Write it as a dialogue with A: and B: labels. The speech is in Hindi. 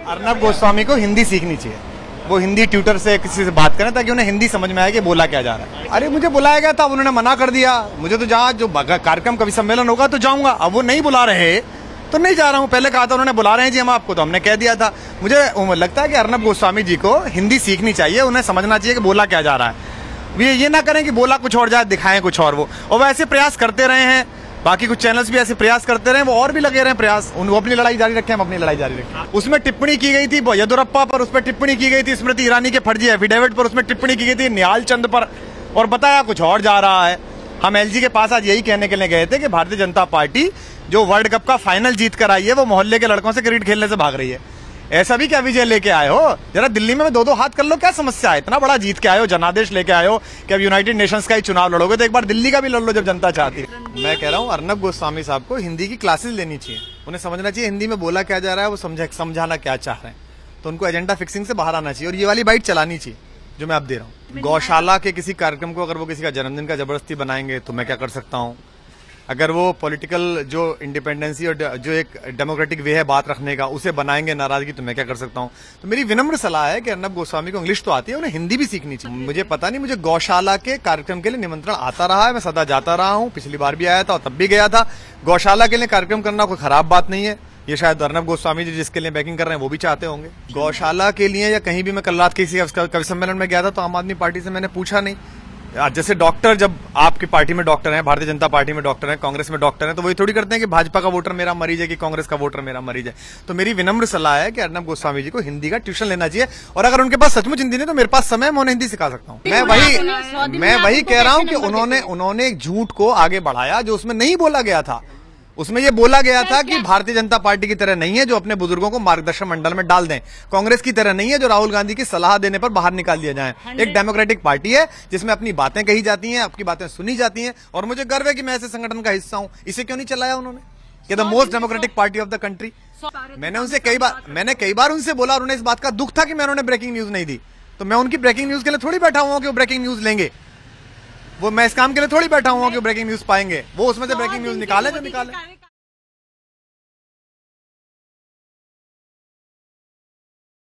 A: अर्नब गोस्वामी को हिंदी सीखनी चाहिए। वो हिंदी ट्यूटर से किसी से बात करें ताकि उन्हें हिंदी समझ में आए कि बोला क्या जा रहा है। अरे मुझे बुलाया गया था, उन्होंने मना कर दिया। मुझे तो जहाँ जो कार्यक्रम कवि सम्मेलन होगा तो जाऊंगा। अब वो नहीं बुला रहे तो नहीं जा रहा हूँ। पहले कहा था उन्होंने बुला रहे हैं जी हम आपको, तो हमने कह दिया था। मुझे लगता है कि अर्नब गोस्वामी जी को हिंदी सीखनी चाहिए, उन्हें समझना चाहिए कि बोला क्या जा रहा है। ये ना करें कि बोला कुछ और जाए, दिखाएं कुछ और। वो और वैसे प्रयास करते रहे हैं, बाकी कुछ चैनल्स भी ऐसे प्रयास करते रहे, वो और भी लगे रहे प्रयास। वो अपनी लड़ाई जारी रखें, हम अपनी लड़ाई जारी रखें। उसमें टिप्पणी की गई थी येदियुरप्पा पर, उस पर टिप्पणी की गई थी स्मृति ईरानी के फर्जी एफिडेविट पर, उसमें टिप्पणी की गई थी निहाल चंद पर, और बताया कुछ और जा रहा है। हम एलजी के पास आज यही कहने के लिए गए थे कि भारतीय जनता पार्टी जो वर्ल्ड कप का फाइनल जीत कर आई है, वो मोहल्ले के लड़कों से क्रिकेट खेलने से भाग रही है। ऐसा भी क्या विजय लेके आए हो? जरा दिल्ली में दो हाथ कर लो, क्या समस्या है? इतना बड़ा जीत के आए हो, जनादेश लेके आए हो कि अब यूनाइटेड नेशंस का ही चुनाव लड़ोगे, तो एक बार दिल्ली का भी लड़ लो जब जनता चाहती है। मैं कह रहा हूँ अर्नब गोस्वामी साहब को हिंदी की क्लासेस लेनी चाहिए। उन्हें समझना चाहिए हिंदी में बोला क्या जा रहा है, वो समझाना क्या चाह रहे हैं। तो उनको एजेंडा फिक्सिंग से बाहर आना चाहिए और ये वाली बाइट चलानी चाहिए जो मैं अब दे रहा हूँ। गौशाला के किसी कार्यक्रम को अगर वो किसी का जन्मदिन का जबरदस्ती बनाएंगे तो मैं क्या कर सकता हूँ? अगर वो पॉलिटिकल जो इंडिपेंडेंसी और जो एक डेमोक्रेटिक वे है बात रखने का, उसे बनाएंगे नाराजगी, तो मैं क्या कर सकता हूँ? तो मेरी विनम्र सलाह है कि अर्नब गोस्वामी को इंग्लिश तो आती है, उन्हें हिंदी भी सीखनी चाहिए। मुझे पता नहीं, मुझे गौशाला के कार्यक्रम के लिए निमंत्रण आता रहा है, मैं सदा जाता रहा हूँ, पिछली बार भी आया था और तब भी गया था। गौशाला के लिए कार्यक्रम करना कोई खराब बात नहीं है। ये शायद अर्नब गोस्वामी जी जिसके लिए बैकिंग कर रहे हैं वो भी चाहते होंगे। गौशाला के लिए या कहीं भी मैं कल रात किसी कवि सम्मेलन में गया था तो आम आदमी पार्टी से मैंने पूछा नहीं। जैसे डॉक्टर, जब आपकी पार्टी में डॉक्टर हैं, भारतीय जनता पार्टी में डॉक्टर हैं, कांग्रेस में डॉक्टर हैं, तो वही थोड़ी करते हैं कि भाजपा का वोटर मेरा मरीज है कि कांग्रेस का वोटर मेरा मरीज है। तो मेरी विनम्र सलाह है कि अर्नब गोस्वामी जी को हिंदी का ट्यूशन लेना चाहिए, और अगर उनके पास सचमुच हिंदी नहीं तो मेरे पास समय है, मैं उन्हें हिंदी सिखा सकता हूँ। मैं वही कह रहा हूँ कि उन्होंने एक झूठ को आगे बढ़ाया जो उसमें नहीं बोला गया था। उसमें यह बोला गया था कि भारतीय जनता पार्टी की तरह नहीं है जो अपने बुजुर्गों को मार्गदर्शन मंडल में डाल दें, कांग्रेस की तरह नहीं है जो राहुल गांधी की सलाह देने पर बाहर निकाल दिया जाए। एक डेमोक्रेटिक पार्टी है जिसमें अपनी बातें कही जाती हैं, आपकी बातें सुनी जाती हैं, और मुझे गर्व है कि मैं ऐसे संगठन का हिस्सा हूं। इसे क्यों नहीं चलाया उन्होंने कि the most democratic party of the country? मैंने कई बार उनसे बोला, और उन्हें इस बात का दुख था कि मैं उन्हें ब्रेकिंग न्यूज नहीं दी। तो मैं उनकी ब्रेकिंग न्यूज के लिए थोड़ी बैठा हुआ कि वो ब्रेकिंग न्यूज लेंगे, मैं इस काम के लिए थोड़ी बैठा हुआ कि वो ब्रेकिंग न्यूज पाएंगे। वो उसमें से ब्रेकिंग न्यूज निकाले जो निकाले।